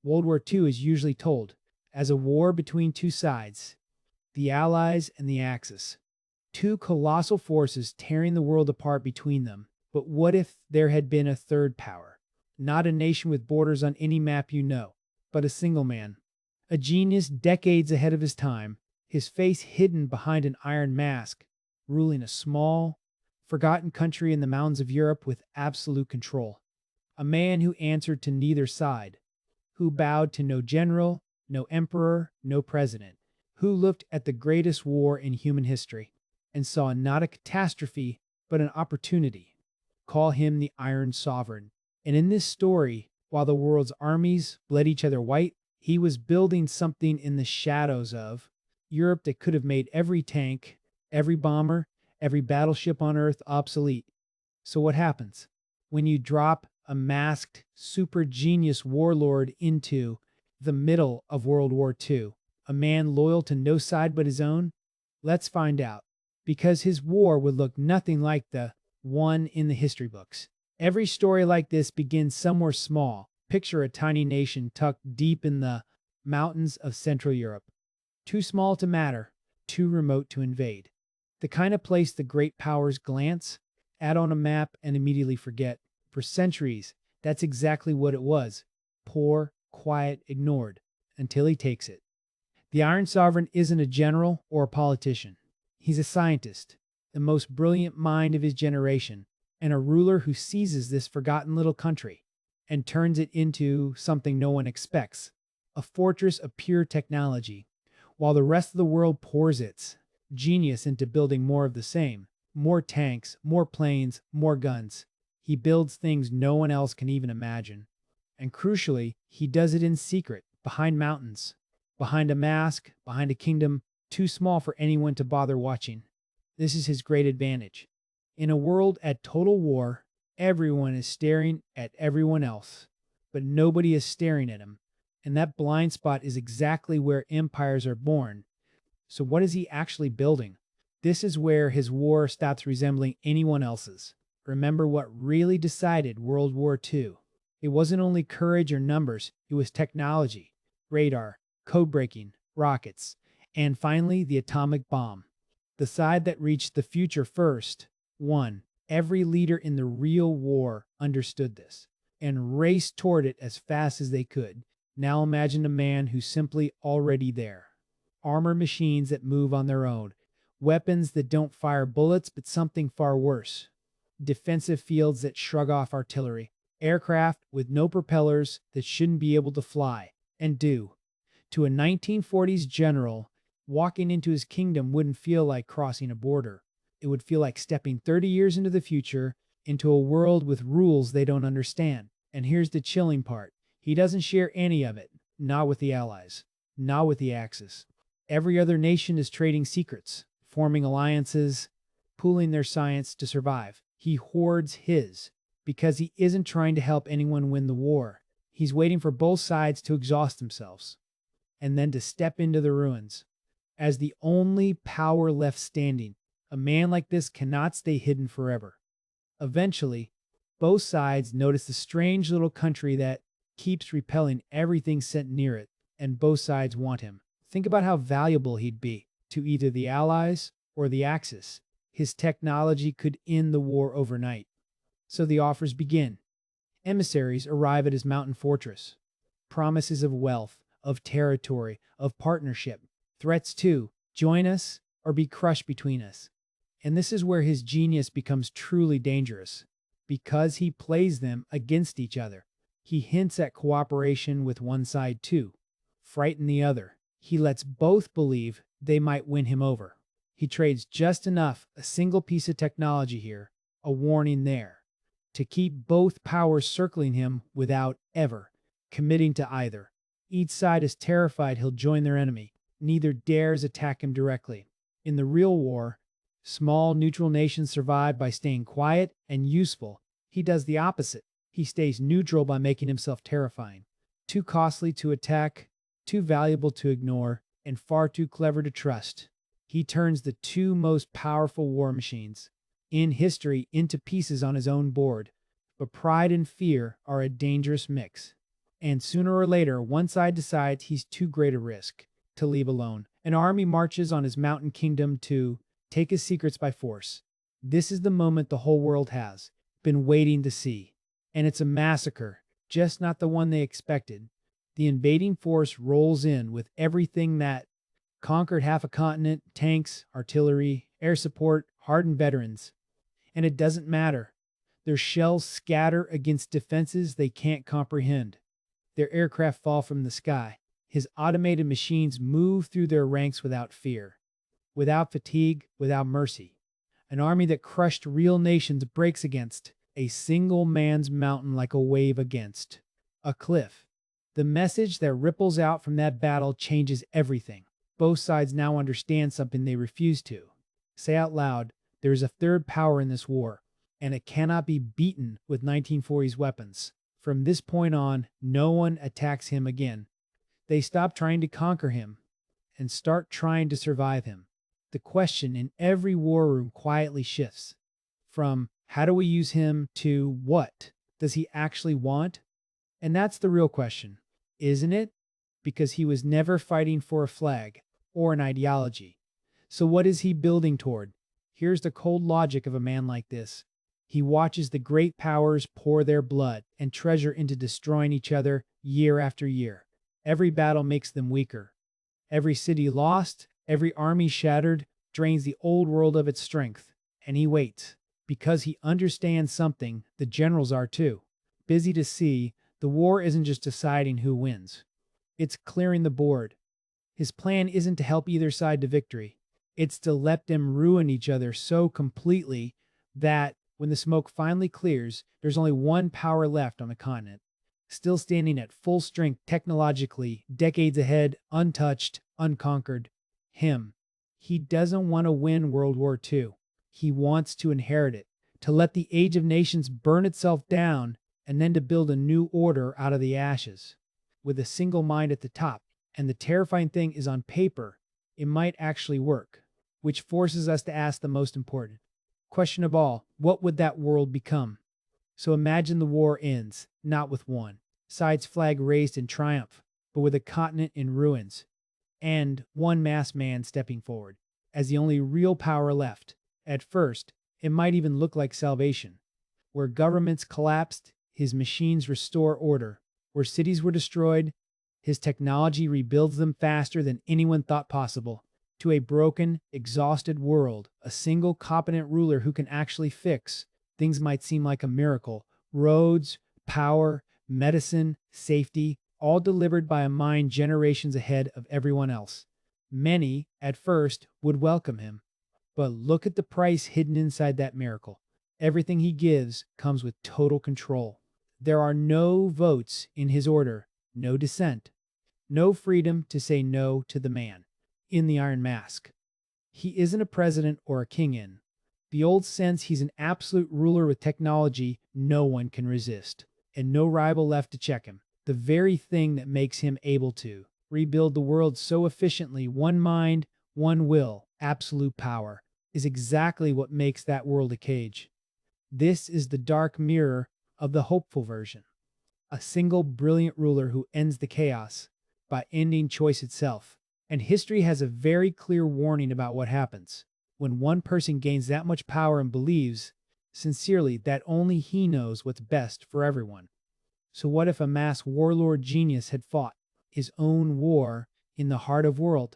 World War II is usually told as a war between two sides, the Allies and the Axis. Two colossal forces tearing the world apart between them. But what if there had been a third power? Not a nation with borders on any map you know, but a single man. A genius decades ahead of his time, his face hidden behind an iron mask, ruling a small, forgotten country in the mountains of Europe with absolute control. A man who answered to neither side, who bowed to no general, no emperor, no president, who looked at the greatest war in human history and saw not a catastrophe, but an opportunity. Call him the Iron Sovereign. And in this story, while the world's armies bled each other white, he was building something in the shadows of Europe that could have made every tank, every bomber, every battleship on Earth obsolete. So what happens when you drop a masked super genius warlord into the middle of World War II, a man loyal to no side but his own? Let's find out. Because his war would look nothing like the one in the history books. Every story like this begins somewhere small. Picture a tiny nation tucked deep in the mountains of Central Europe. Too small to matter, too remote to invade. The kind of place the great powers glance, add on a map, and immediately forget. For centuries, that's exactly what it was. Poor, quiet, ignored, until he takes it. The Iron Sovereign isn't a general or a politician. He's a scientist, the most brilliant mind of his generation, and a ruler who seizes this forgotten little country and turns it into something no one expects, a fortress of pure technology, while the rest of the world pours its genius into building more of the same, more tanks, more planes, more guns. He builds things no one else can even imagine. And crucially, he does it in secret, behind mountains, behind a mask, behind a kingdom too small for anyone to bother watching. This is his great advantage. In a world at total war, everyone is staring at everyone else, but nobody is staring at him. And that blind spot is exactly where empires are born. So what is he actually building? This is where his war stops resembling anyone else's. Remember what really decided World War II. It wasn't only courage or numbers, it was technology, radar, code breaking, rockets, and finally the atomic bomb. The side that reached the future first won. Every leader in the real war understood this and raced toward it as fast as they could. Now imagine a man who's simply already there. Armor machines that move on their own, weapons that don't fire bullets but something far worse, defensive fields that shrug off artillery, aircraft with no propellers that shouldn't be able to fly, and do. To a 1940s general, walking into his kingdom wouldn't feel like crossing a border. It would feel like stepping 30 years into the future, into a world with rules they don't understand. And here's the chilling part. He doesn't share any of it. Not with the Allies. Not with the Axis. Every other nation is trading secrets, forming alliances, pooling their science to survive. He hoards his, because he isn't trying to help anyone win the war. He's waiting for both sides to exhaust themselves, and then to step into the ruins. As the only power left standing, a man like this cannot stay hidden forever. Eventually, both sides notice the strange little country that keeps repelling everything sent near it, and both sides want him. Think about how valuable he'd be to either the Allies or the Axis. His technology could end the war overnight. So the offers begin. Emissaries arrive at his mountain fortress. Promises of wealth, of territory, of partnership. Threats too. Join us or be crushed between us. And this is where his genius becomes truly dangerous, because he plays them against each other. He hints at cooperation with one side too, frighten the other. He lets both believe they might win him over. He trades just enough, a single piece of technology here, a warning there, to keep both powers circling him without ever committing to either. Each side is terrified he'll join their enemy. Neither dares attack him directly. In the real war, small neutral nations survive by staying quiet and useful. He does the opposite. He stays neutral by making himself terrifying. Too costly to attack, too valuable to ignore, and far too clever to trust. He turns the two most powerful war machines in history into pieces on his own board. But pride and fear are a dangerous mix. And sooner or later, one side decides he's too great a risk to leave alone. An army marches on his mountain kingdom to take his secrets by force. This is the moment the whole world has been waiting to see. And it's a massacre, just not the one they expected. The invading force rolls in with everything that conquered half a continent: tanks, artillery, air support, hardened veterans. And it doesn't matter. Their shells scatter against defenses they can't comprehend. Their aircraft fall from the sky. His automated machines move through their ranks without fear, without fatigue, without mercy. An army that crushed real nations breaks against a single man's mountain like a wave against a cliff. The message that ripples out from that battle changes everything. Both sides now understand something they refuse to. Say out loud, there is a third power in this war, and it cannot be beaten with 1940s weapons. From this point on, no one attacks him again. They stop trying to conquer him and start trying to survive him. The question in every war room quietly shifts from how do we use him to what does he actually want? And that's the real question, isn't it? Because he was never fighting for a flag or an ideology. So what is he building toward? Here's the cold logic of a man like this. He watches the great powers pour their blood and treasure into destroying each other year after year. Every battle makes them weaker. Every city lost, every army shattered, drains the old world of its strength. And he waits, because he understands something the generals are too. Busy to see, the war isn't just deciding who wins. It's clearing the board. His plan isn't to help either side to victory. It's to let them ruin each other so completely that when the smoke finally clears, there's only one power left on the continent, still standing at full strength technologically, decades ahead, untouched, unconquered. Him. He doesn't want to win World War II. He wants to inherit it, to let the age of nations burn itself down, and then to build a new order out of the ashes, with a single mind at the top. And the terrifying thing is, on paper, it might actually work, which forces us to ask the most important question of all: what would that world become? So imagine the war ends, not with one side's flag raised in triumph, but with a continent in ruins, and one masked man stepping forward as the only real power left. At first, it might even look like salvation. Where governments collapsed, his machines restore order. Where cities were destroyed, his technology rebuilds them faster than anyone thought possible. To a broken, exhausted world, a single competent ruler who can actually fix things might seem like a miracle. Roads, power, medicine, safety, all delivered by a mind generations ahead of everyone else. Many, at first, would welcome him. But look at the price hidden inside that miracle. Everything he gives comes with total control. There are no votes in his order, no dissent, no freedom to say no to the man in the iron mask. He isn't a president or a king in the old sense. He's an absolute ruler with technology no one can resist, and no rival left to check him. The very thing that makes him able to rebuild the world so efficiently, one mind, one will, absolute power, is exactly what makes that world a cage. This is the dark mirror of the hopeful version. A single brilliant ruler who ends the chaos by ending choice itself. And history has a very clear warning about what happens when one person gains that much power and believes sincerely that only he knows what's best for everyone. So what if a mass warlord genius had fought his own war in the heart of War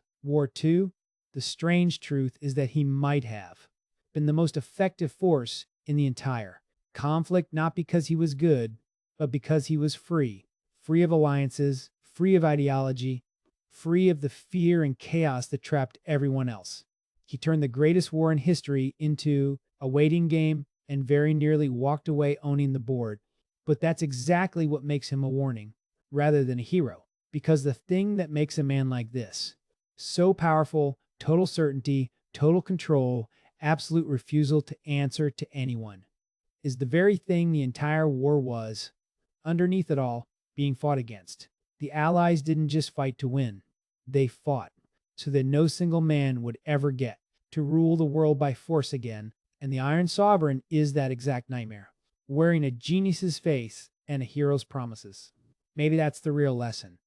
II? The strange truth is that he might have been the most effective force in the entire conflict, not because he was good, but because he was free. Free of alliances, free of ideology, free of the fear and chaos that trapped everyone else. He turned the greatest war in history into a waiting game and very nearly walked away owning the board. But that's exactly what makes him a warning rather than a hero. Because the thing that makes a man like this so powerful, total certainty, total control, absolute refusal to answer to anyone, is the very thing the entire war was, underneath it all, being fought against. The Allies didn't just fight to win. They fought so that no single man would ever get to rule the world by force again. And the Iron Sovereign is that exact nightmare, wearing a genius's face and a hero's promises. Maybe that's the real lesson.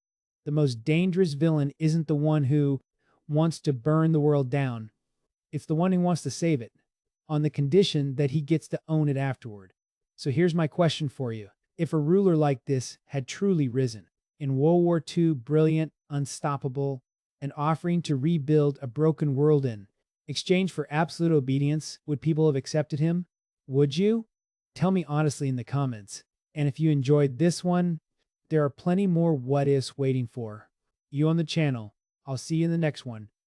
The most dangerous villain isn't the one who wants to burn the world down. It's the one who wants to save it, on the condition that he gets to own it afterward. So here's my question for you. If a ruler like this had truly risen, in World War II, brilliant, unstoppable, and offering to rebuild a broken world in exchange for absolute obedience, would people have accepted him? Would you? Tell me honestly in the comments. And if you enjoyed this one, there are plenty more what ifs waiting for you on the channel. I'll see you in the next one.